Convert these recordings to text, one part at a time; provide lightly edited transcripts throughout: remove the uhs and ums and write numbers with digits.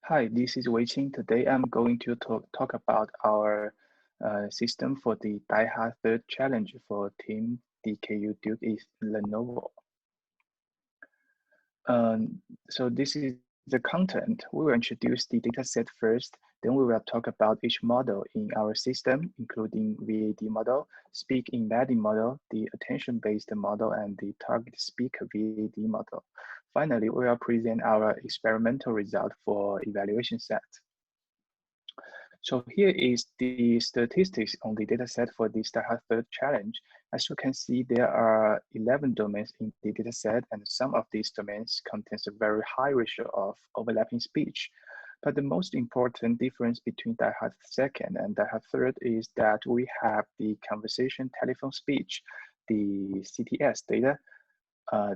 Hi, this is Weiqing. Today I'm going to talk about our system for the DIHARD third challenge for Team DKU-Duke-Lenovo. So this is the content. We will introduce the dataset first, then we will talk about each model in our system, including VAD model, speak embedding model, the attention-based model, and the target speaker VAD model. Finally, we will present our experimental result for evaluation set. So here is the statistics on the dataset for this DIHARD third challenge. As you can see, there are 11 domains in the dataset, and some of these domains contains a very high ratio of overlapping speech. But the most important difference between DIHARD second and DIHARD third is that we have the conversation telephone speech, the CTS data,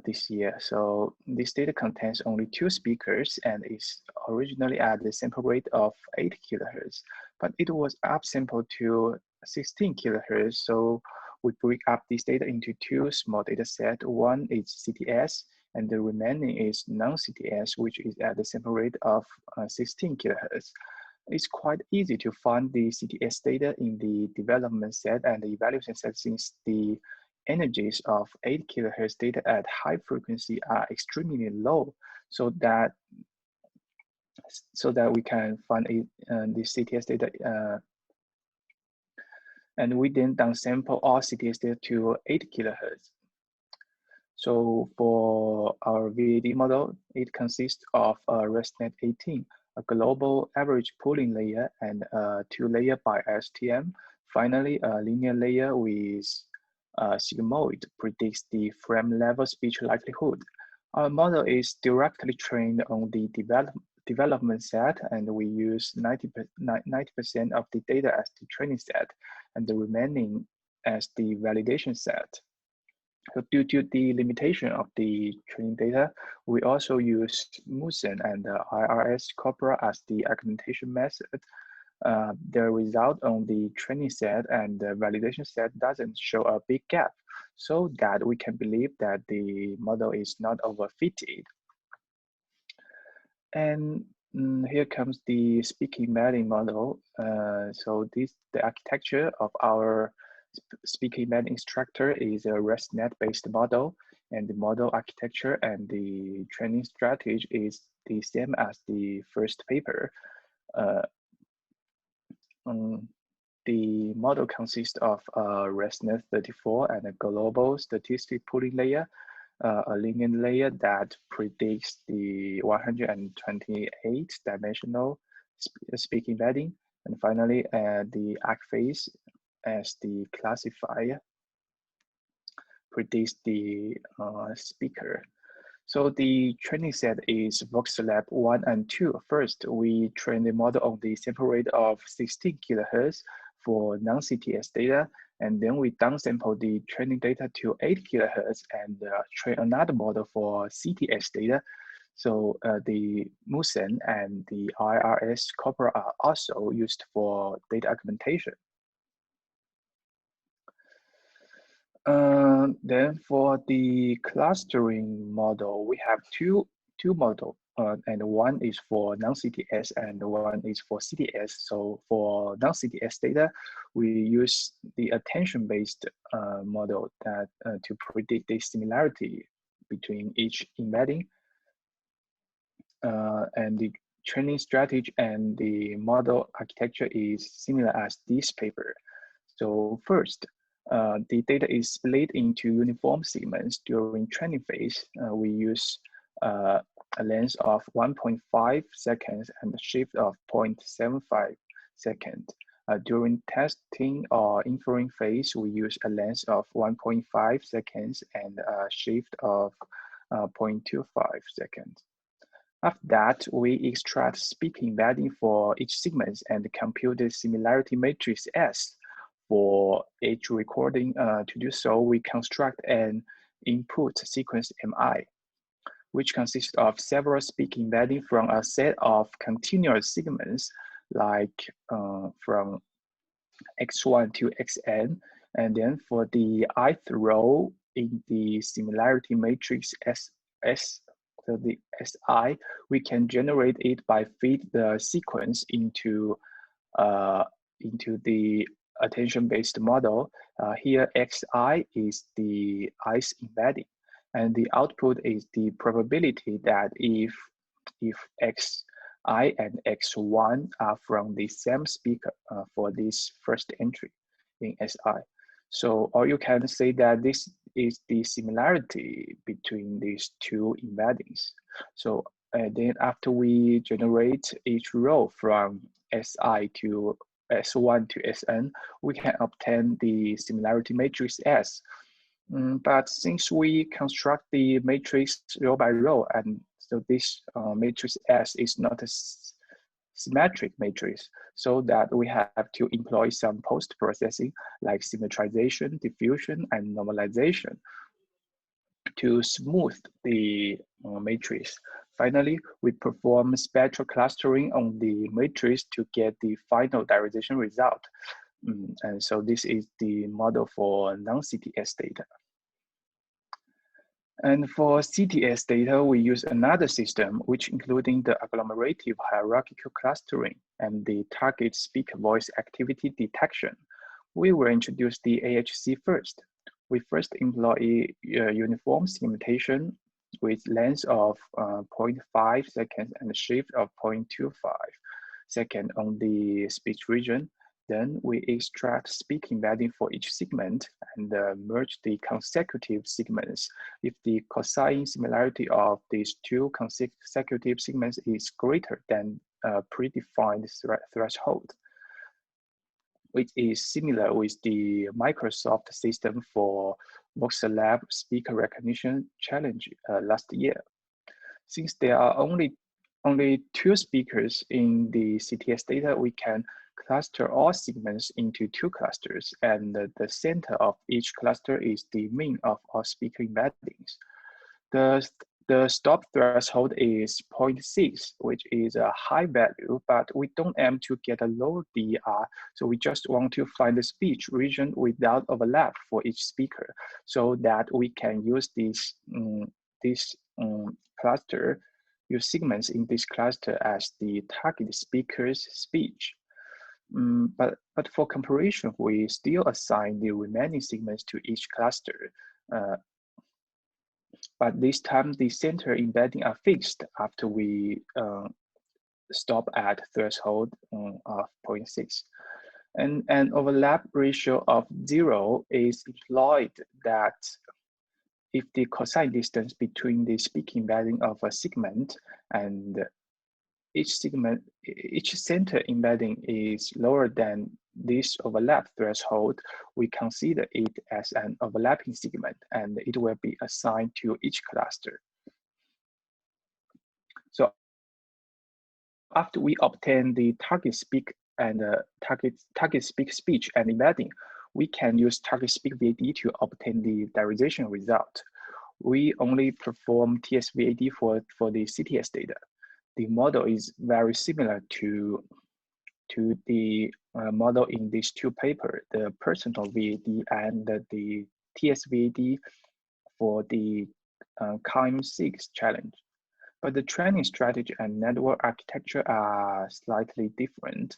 this year. So this data contains only 2 speakers and is originally at the sample rate of 8 kilohertz, but it was upsampled to 16 kilohertz. So we break up this data into 2 small data sets. One is CTS and the remaining is non-CTS, which is at the sample rate of 16 kilohertz. It's quite easy to find the CTS data in the development set and the evaluation set since the energies of 8 kilohertz data at high frequency are extremely low, so that we can find the CTS data, and we then downsample all CTS data to 8 kilohertz. So for our VAD model, it consists of a ResNet 18, a global average pooling layer, and a 2-layer by STM. Finally, a linear layer with sigmoid predicts the frame level speech likelihood. Our model is directly trained on the development set, and we use 90% of the data as the training set and the remaining as the validation set. So due to the limitation of the training data, we also use Musen and IRS corpora as the augmentation method. The result on the training set and the validation set doesn't show a big gap, so that we can believe that the model is not overfitted. And here comes the speaking embedding model. So the architecture of our speaking embedding instructor is a ResNet-based model, and the model architecture and the training strategy is the same as the first paper. The model consists of a ResNet 34 and a global statistic pooling layer, a linear layer that predicts the 128-dimensional speaking embedding, and finally the arc phase as the classifier predicts the speaker. So the training set is VoxLab 1 and 2. First, we train the model on the sample rate of 16 kilohertz for non-CTS data, and then we downsample the training data to 8 kilohertz and train another model for CTS data. So the Musen and the IRS corpora are also used for data augmentation. Then for the clustering model, we have two models, and one is for non-CTS and one is for CTS. So for non-CTS data, we use the attention-based model that to predict the similarity between each embedding, and the training strategy and the model architecture is similar as this paper. So first, the data is split into uniform segments during training phase. We use a length of 1.5 seconds and a shift of 0.75 seconds. During testing or inferring phase, we use a length of 1.5 seconds and a shift of 0.25 seconds. After that, we extract speaking embedding for each segment and compute the similarity matrix S. For each recording, to do so, we construct an input sequence MI, which consists of several speaking embedding from a set of continuous segments, like from X1 to Xn. And then for the ith row in the similarity matrix S So the SI, we can generate it by feed the sequence into the attention-based model. Here, XI is the ICE embedding, and the output is the probability that if XI and X1 are from the same speaker for this first entry in SI. So, or you can say that this is the similarity between these two embeddings. So, then after we generate each row from SI to S1 to Sn, we can obtain the similarity matrix S. But since we construct the matrix row by row, and so this matrix S is not a symmetric matrix, so that we have to employ some post-processing like symmetrization, diffusion, and normalization to smooth the matrix. Finally, we perform spectral clustering on the matrix to get the final diarization result. And so this is the model for non-CTS data. And for CTS data, we use another system, which including the agglomerative hierarchical clustering and the target speaker voice activity detection. We will introduce the AHC first. We first employ a uniform segmentation with length of 0.5 seconds and a shift of 0.25 seconds on the speech region. Then we extract speak embedding for each segment and merge the consecutive segments if the cosine similarity of these two consecutive segments is greater than a predefined threshold, which is similar with the Microsoft system for VoxLab speaker recognition challenge last year. Since there are only two speakers in the CTS data, we can cluster all segments into two clusters, and the center of each cluster is the mean of all speaker embeddings. The stop threshold is 0.6, which is a high value, but we don't aim to get a low DER, so we just want to find the speech region without overlap for each speaker, so that we can use this cluster, use segments in this cluster as the target speaker's speech. But for comparison, we still assign the remaining segments to each cluster. But this time, the center embedding are fixed after we stop at threshold of 0.6. And an overlap ratio of 0 is employed that if the cosine distance between the speak embedding of a segment and each center embedding is lower than this overlap threshold, we consider it as an overlapping segment, and it will be assigned to each cluster. So after we obtain the target speak and target speak speech and embedding, we can use target speak VAD to obtain the diarization result. We only perform TSVAD for the CTS data. The model is very similar to the model in these two papers, the personal VAD and the TSVAD for the KIM6 challenge. But the training strategy and network architecture are slightly different.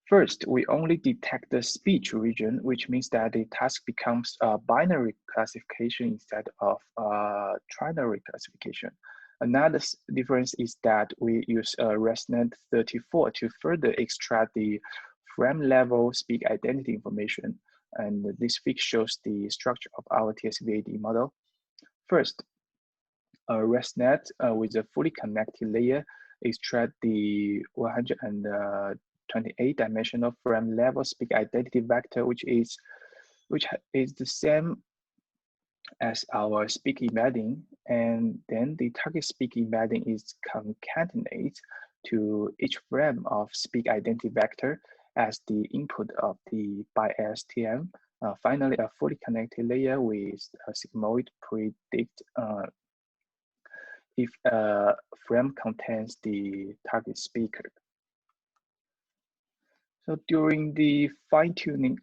First, we only detect the speech region, which means that the task becomes a binary classification instead of a trinary classification. Another difference is that we use ResNet 34 to further extract the frame level speak identity information. And this figure shows the structure of our TSVAD model. First, ResNet with a fully connected layer extract the 128-dimensional frame level speak identity vector, which is the same as our speak embedding, and then the target speak embedding is concatenated to each frame of speak identity vector as the input of the by ASTM. Finally, a fully connected layer with a sigmoid predict if a frame contains the target speaker. So during the fine-tuning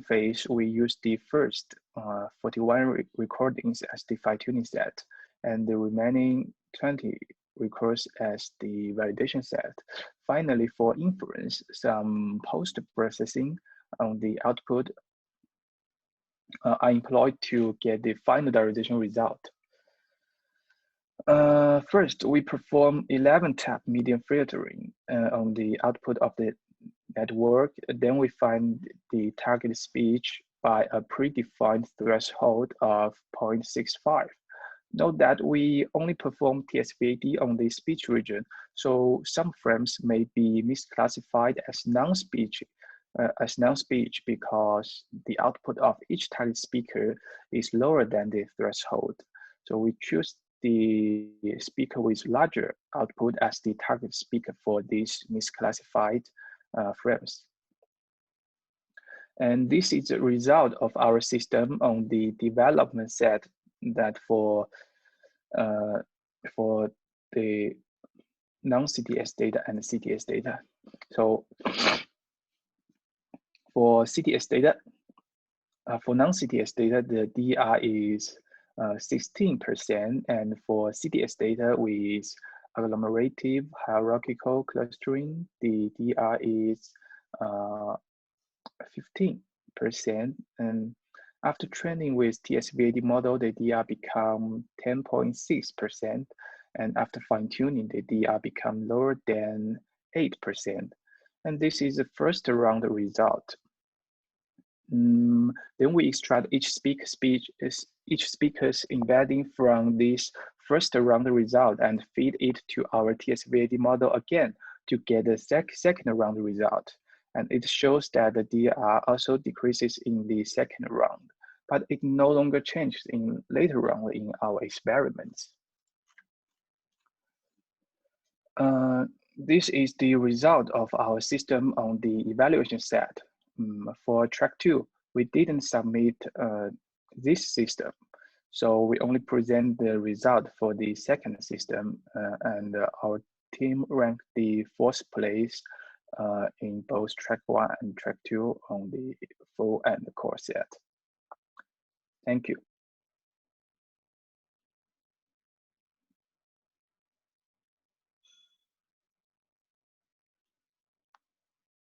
phase, we use the first 41 recordings as the fine-tuning set. and the remaining 20 recurs as the validation set. Finally, for inference, some post-processing on the output are employed to get the final derivation result. First, we perform 11-tap median filtering on the output of the network. Then we find the target speech by a predefined threshold of 0.65. Note that we only perform TSVAD on the speech region, so some frames may be misclassified as non-speech because the output of each target speaker is lower than the threshold. So we choose the speaker with larger output as the target speaker for these misclassified frames. And this is a result of our system on the development set that for the non-CTS data and CTS data. So for CTS data, for non-CTS data, the DR is 16%, and for CTS data with agglomerative hierarchical clustering, the DR is 15%. And after training with TSVAD model, the DR become 10.6%, and after fine-tuning, the DR become lower than 8%. And this is the first round result. Then we extract each speaker's embedding from this first round result and feed it to our TSVAD model again to get the second round result. And it shows that the DR also decreases in the second round, but it no longer changes in later round in our experiments. This is the result of our system on the evaluation set. For track 2, we didn't submit this system. So we only present the result for the second system, and our team ranked the 4th place in both track 1 and track 2 on the full and core set. Thank you.